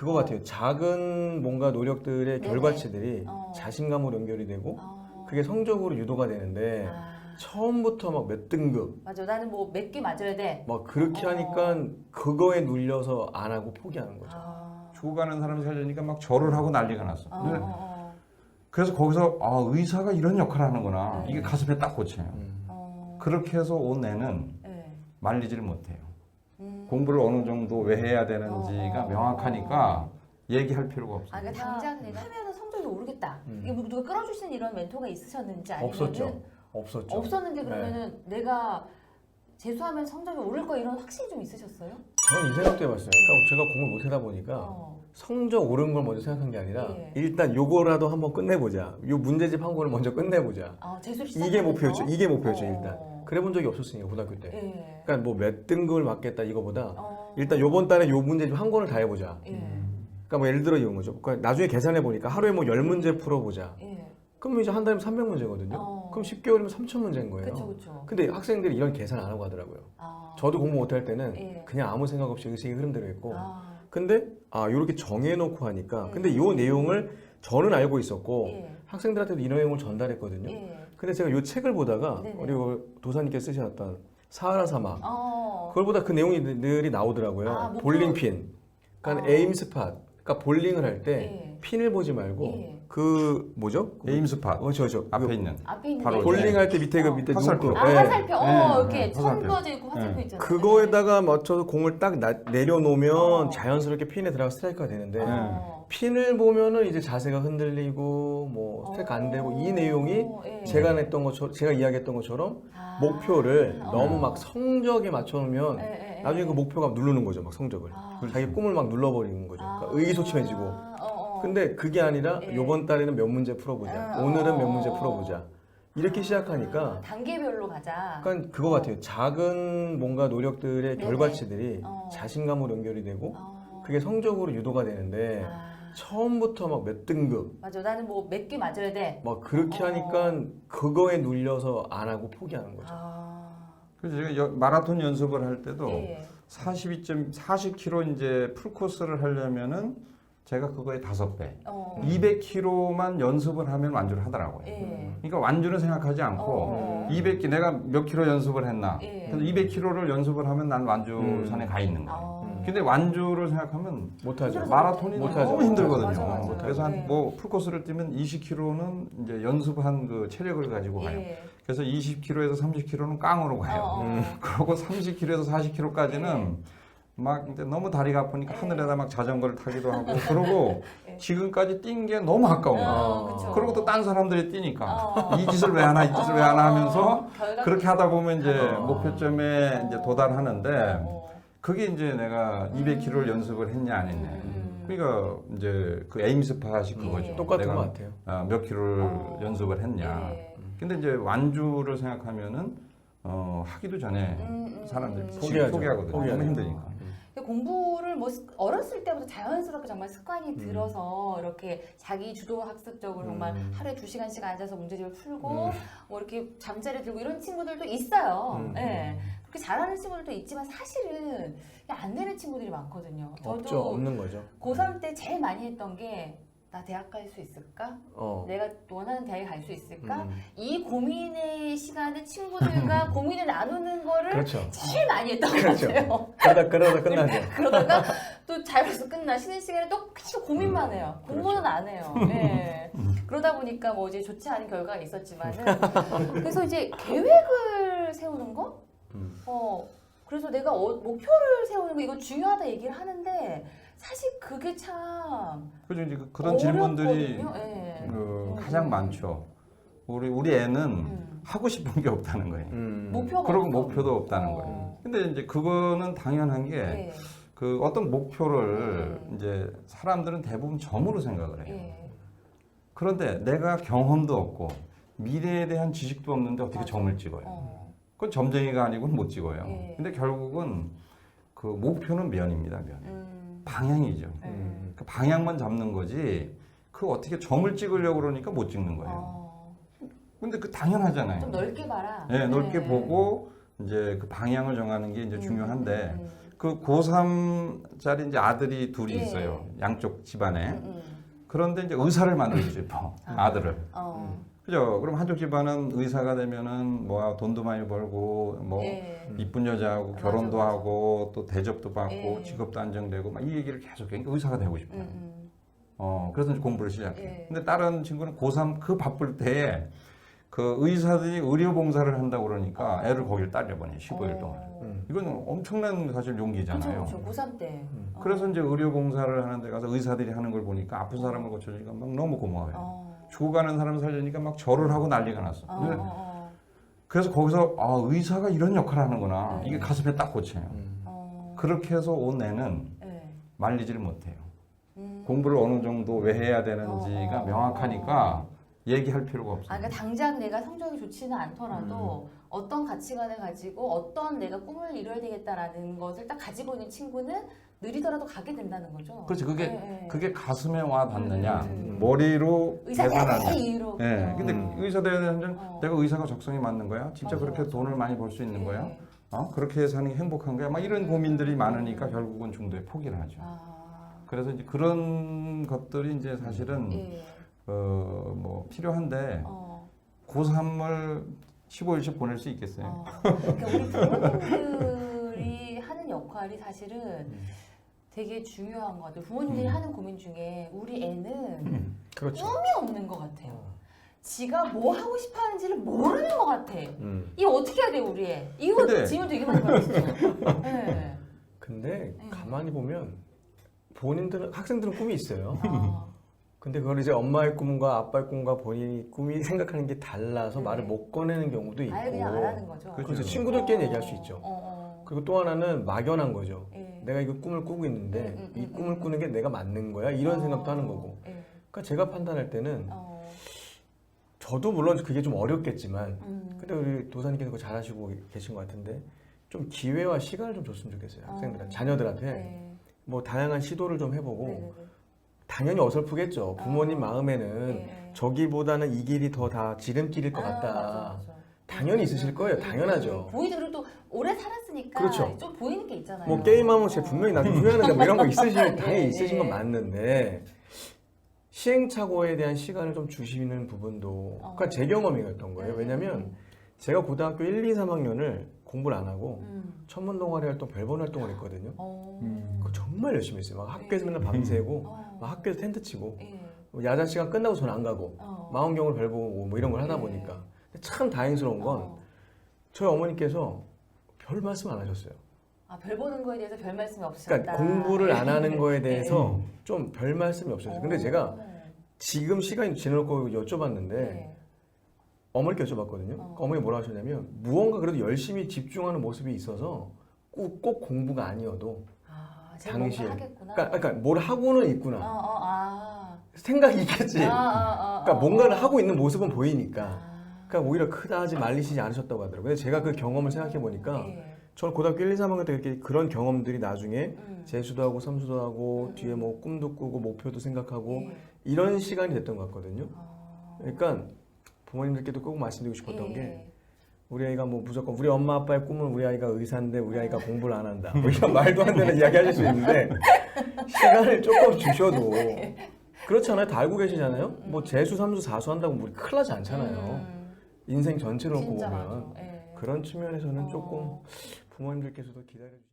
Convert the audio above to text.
그거 같아요. 작은 뭔가 노력들의 네네. 결과치들이 자신감으로 연결이 되고 그게 성적으로 유도가 되는데 처음부터 막 몇 등급 맞아. 나는 뭐 몇 개 맞아야 돼. 막 그렇게 하니까 그거에 눌려서 안 하고 포기하는 거죠. 죽어가는 사람이 살려니까 막 절을 하고 난리가 났어. 근데 어. 그래서 거기서 의사가 이런 역할을 하는구나. 이게 가슴에 딱 꽂혀요. 그렇게 해서 온 애는 네. 말리지를 못해요. 공부를 어느 정도 왜 해야 되는지가 명확하니까 얘기할 필요가 없어요. 그러니까 당장 내가 하면은 성적이 오르겠다. 이게 뭐 누가 끌어주시는 이런 멘토가 있으셨는지 아니면은 없었죠. 없었죠. 없었는데 그러면은 내가 재수하면 성적이 오를 거 이런 확신이 좀 있으셨어요? 저는 이 생각도 해봤어요. 그러니까 제가 공부를 못하다 보니까 성적 오른 걸 먼저 생각한 게 아니라 예. 일단 요거라도 한번 끝내보자. 요 문제집 한 권을 먼저 끝내보자. 재수를 이게 목표였죠. 이게 목표였죠. 어. 일단. 그래본 적이 없었으니까 고등학교 때. 예. 그러니까 뭐 몇 등급을 맞겠다 이거보다 일단 요번 달에 요 문제집 한 권을 다 해보자. 예. 그러니까 뭐 예를 들어 이런 거죠. 그러니까 나중에 계산해 보니까 하루에 뭐 10문제 풀어보자. 예. 그럼 이제 한 달이면 300문제거든요. 그럼 10개월이면 3000문제인 거예요. 그렇죠. 근데 학생들이 이런 계산 안 하고 하더라고요. 저도 공부 못할 때는 예. 그냥 아무 생각 없이 의식의 흐름대로 했고 근데 요렇게 정해놓고 하니까 근데 요 내용을 저는 알고 있었고 예. 학생들한테도 이 내용을 전달했거든요. 예. 근데 제가 요 책을 보다가 네네. 우리 도사님께서 쓰셨던 사하라 사막 어. 그걸 보다 그 내용들이 나오더라고요. 목표- 볼링핀, 그러니까 에임 스팟, 그러니까 볼링을 할 때 예. 핀을 보지 말고 예. 그 뭐죠? 에임 스팟 저 앞에 있는 앞에 있는 바로 게 볼링 할 때 밑에 그 밑에 화살표. 눈곱. 화살표. 네. 이렇게 천 화살표. 부어져 있고 화살표 네. 있잖아요. 그거에다가 맞춰서 공을 딱 내려놓으면 자연스럽게 핀에 들어가 스트라이크가 되는데 핀을 보면은 이제 자세가 흔들리고 뭐 스트라이크 안 되고 이 내용이 예. 제가 냈던 것처럼 제가 이야기했던 것처럼 목표를 너무 막 성적에 맞춰놓으면 예, 예, 나중에 예. 그 목표가 누르는 거죠. 막 성적을 자기 꿈을 막 눌러버리는 거죠. 그러니까 의기소침해지고. 근데 그게 아니라 예. 요번 달에는 몇 문제 풀어보자. 오늘은 몇 문제 풀어보자. 이렇게 시작하니까 단계별로 가자. 그러니까 그거 같아요. 작은 뭔가 노력들의 네네. 결과치들이 어. 자신감으로 연결이 되고 어. 그게 성적으로 유도가 되는데 처음부터 막 몇 등급 맞아. 나는 뭐 몇 개 맞아야 돼. 막 그렇게 하니까 그거에 눌려서 안 하고 포기하는 거죠. 그래서 제가 마라톤 연습을 할 때도 예. 40km 이제 풀 코스를 하려면은 제가 그거의 5배, 어. 200km만 연습을 하면 완주를 하더라고요. 예. 그러니까 완주는 생각하지 않고 200km 내가 몇 킬로 연습을 했나. 예. 그래서 200km를 연습을 하면 난 완주선에 가 있는 거예요. 근데 완주를 생각하면 못하죠. 마라톤이 못하죠. 너무 힘들거든요. 맞아. 그래서 네. 한 뭐 풀코스를 뛰면 20km는 이제 연습한 그 체력을 가지고 가요. 예. 그래서 20km에서 30km는 깡으로 가요. 그리고 30km에서 40km까지는 막 이제 너무 다리가 아프니까 하늘에다 막 자전거를 타기도 하고 그러고 지금까지 뛴 게 너무 아까운 거예요. 그쵸. 그리고 또 딴 사람들이 뛰니까 이 짓을 왜 하나 이 짓을 왜 하나 하면서 그렇게 하다 보면 이제 목표점에 이제 도달하는데 그게 이제 내가 200km를 연습을 했냐 안 했냐. 그러니까 이제 그 에임 스팟이 그거죠. 똑같은 내가 것 같아요. 몇 킬로를 연습을 했냐. 예. 근데 이제 완주를 생각하면은 하기도 전에 사람들이 포기하거든요. 포기하죠. 너무 힘드니까. 공부를 뭐 어렸을 때부터 자연스럽게 정말 습관이 들어서 이렇게 자기 주도 학습적으로 정말 하루에 2시간씩 앉아서 문제집을 풀고 뭐 이렇게 잠자리 들고 이런 친구들도 있어요. 예. 그렇게 잘하는 친구들도 있지만 사실은 안 되는 친구들이 많거든요. 없죠. 저도 없는 거죠. 고3 때 제일 많이 했던 게 나 대학 갈 수 있을까? 내가 원하는 대학에 갈 수 있을까? 이 고민의 시간을 친구들과 고민을 나누는 거를 그렇죠. 제일 많이 했던 그렇죠. 것 같아요. 그러다 끝나죠. 그러다가 또 잘 벌써 끝나 쉬는 시간에 또 계속 고민만 해요. 공부는 그렇죠. 안 해요. 예. 그러다 보니까 뭐 이제 좋지 않은 결과가 있었지만은 그래서 이제 계획을 세우는 거? 그래서 내가 목표를 세우는 거 이거 중요하다 얘기를 하는데 사실 그게 참 그죠 이제 그런 질문들이 어렵거든요. 예. 가장 많죠. 우리 애는 하고 싶은 게 없다는 거예요. 목표가 그리고 없어. 목표도 없다는 거예요. 근데 이제 그거는 당연한 게 예. 그 어떤 목표를 이제 사람들은 대부분 점으로 생각을 해요. 예. 그런데 내가 경험도 없고 미래에 대한 지식도 없는데 어떻게 맞아. 점을 찍어요? 그건 점쟁이가 아니고는 못 찍어요. 예. 근데 결국은 그 목표는 면입니다, 면. 방향이죠. 그 방향만 잡는 거지 그 어떻게 점을 찍으려고 그러니까 못 찍는 거예요. 근데 그 당연하잖아요. 좀 넓게 봐라. 네, 넓게 보고 이제 그 방향을 정하는 게 이제 중요한데 그 고3짜리 이제 아들이 둘이 예. 있어요. 양쪽 집안에. 그런데 이제 의사를 만들고 싶어. 아들을. 그죠? 그럼 한쪽 집안은 의사가 되면은 뭐 돈도 많이 벌고 뭐 예. 이쁜 여자하고 결혼도 맞아. 하고 또 대접도 받고 예. 직업도 안정되고 막 이 얘기를 계속 해. 그러니까 의사가 되고 싶어요. 그래서 이제 공부를 시작해. 예. 근데 다른 친구는 고3 그 바쁠 때에 그 의사들이 의료봉사를 한다고 그러니까 애를 거길 딸려보내 15일 동안. 이건 엄청난 사실 용기잖아요. 그렇죠. 고3 때. 그래서 이제 의료봉사를 하는 데 가서 의사들이 하는 걸 보니까 아픈 사람을 고쳐주니까 막 너무 고마워요. 죽어가는 사람 살려니까 막 절을 하고 난리가 났어. 그래서 거기서 아 의사가 이런 역할을 하는구나. 이게 가슴에 딱 꽂혀요. 그렇게 해서 온 애는 말리지를 못해요. 공부를 어느 정도 왜 해야 되는지가 명확하니까 얘기할 필요가 없어요. 그러니까 당장 내가 성적이 좋지는 않더라도 어떤 가치관을 가지고 어떤 내가 꿈을 이뤄야 되겠다라는 것을 딱 가지고 있는 친구는 느리더라도 가게 된다는 거죠. 그렇지. 그게 네. 그게 가슴에 와 닿느냐, 머리로 의사 계산하느냐. 이유로. 예. 근데 의사 되는 내가 의사가 적성에 맞는 거야? 진짜 맞아, 그렇게 맞아. 돈을 많이 벌 수 있는 거야? 네. 그렇게 사는 게 행복한 거야? 막 이런 고민들이 많으니까 결국은 중도에 포기를 하죠. 그래서 이제 그런 것들이 이제 사실은 뭐 필요한데 고3을 15일씩 보낼 수 있겠어요? 그러니까 우리 부모님들이 하는 역할이 사실은 되게 중요한 것 같아요. 부모님들이 하는 고민 중에 우리 애는 그렇죠. 꿈이 없는 것 같아요. 지가 뭐 하고 싶어 하는지를 모르는 것 같아. 이거 어떻게 해야 돼, 우리 애? 이거 근데- 질문 되게 많이 받았어요. 네. 근데 가만히 보면 본인들은 학생들은 꿈이 있어요. 아, 근데 그걸 이제 엄마의 꿈과 아빠의 꿈과 본인이 꿈이 생각하는 게 달라서 네. 말을 못 꺼내는 경우도 있고. 아예 그냥 안 하는 거죠. 그렇죠. 그래서 친구들끼리 얘기할 수 있죠. 그리고 또 하나는 막연한 거죠. 예. 내가 이거 꿈을 꾸고 있는데 이 꿈을 꾸는 게 내가 맞는 거야? 이런 생각도 하는 거고. 예. 그러니까 제가 판단할 때는 저도 물론 그게 좀 어렵겠지만 근데 우리 도사님께서 그거 잘하시고 계신 것 같은데 좀 기회와 시간을 좀 줬으면 좋겠어요. 학생들한테, 자녀들한테 네. 뭐 다양한 시도를 좀 해보고 네네네. 당연히 어설프겠죠. 부모님 마음에는 네. 저기보다는 이 길이 더 다 지름길일 것 같다. 맞아. 당연히 있으실 거예요. 당연하죠. 보이죠. 그리고 또 오래 살았으니까 그렇죠. 좀 보이는 게 있잖아요. 뭐 게임하면 제 분명히 나중에 후회하는데 뭐 이런 거 있으신 당연히 네, 있으신 건 네. 맞는데 시행착오에 대한 시간을 좀 주시는 부분도 그러니까 제 경험이었던 거예요. 왜냐면 제가 고등학교 1, 2, 3학년을 공부를 안 하고 천문 동아리 활동, 별본 활동을 했거든요. 그거 정말 열심히 했어요. 막 학교에서 맨날 밤새고 막 학교에서 텐트 치고 예. 뭐 야자 시간 끝나고 저는 안 가고 망원경을 별 보고 뭐 이런 걸 하다 네. 보니까 근데 참 다행스러운 건 저희 어머니께서 별 말씀 안 하셨어요. 별 보는 거에 대해서 별 말씀이 없으셨다. 그러니까 공부를 안 하는 거에 네. 대해서 좀 별 말씀이 없었어요. 근데 제가 지금 시간이 지나고 여쭤봤는데 네. 어머니께 여쭤봤거든요. 어머니 뭐라 하셨냐면 무언가 그래도 열심히 집중하는 모습이 있어서 꼭 공부가 아니어도 제가 당시에 뭔가 하겠구나. 그러니까 뭘 하고는 있구나. 아. 생각이 있겠지. 그러니까 뭔가를 하고 있는 모습은 보이니까. 그러니까 오히려 그다지 말리시지 않으셨다고 하더라고요. 근데 제가 그 경험을 생각해 보니까 예. 저는 고등학교 1, 2, 3학년 때 이렇게 그런 경험들이 나중에 재수도 하고 삼수도 하고 뒤에 뭐 꿈도 꾸고 목표도 생각하고 예. 이런 시간이 됐던 것 같거든요. 그러니까 부모님들께도 꼭 말씀드리고 싶었던 예. 게 우리 아이가 뭐 무조건 우리 엄마 아빠의 꿈은 우리 아이가 의사인데 우리 아이가 공부를 안 한다. 뭐 이런 말도 안 되는 이야기 하실 수 있는데 시간을 조금 주셔도 그렇잖아요. 다 알고 계시잖아요. 뭐 재수, 삼수, 사수 한다고 우리 큰일 나지 않잖아요. 인생 전체로 놓고 진짜 보면 맞아. 예. 그런 측면에서는 조금 부모님들께서도 기다려주시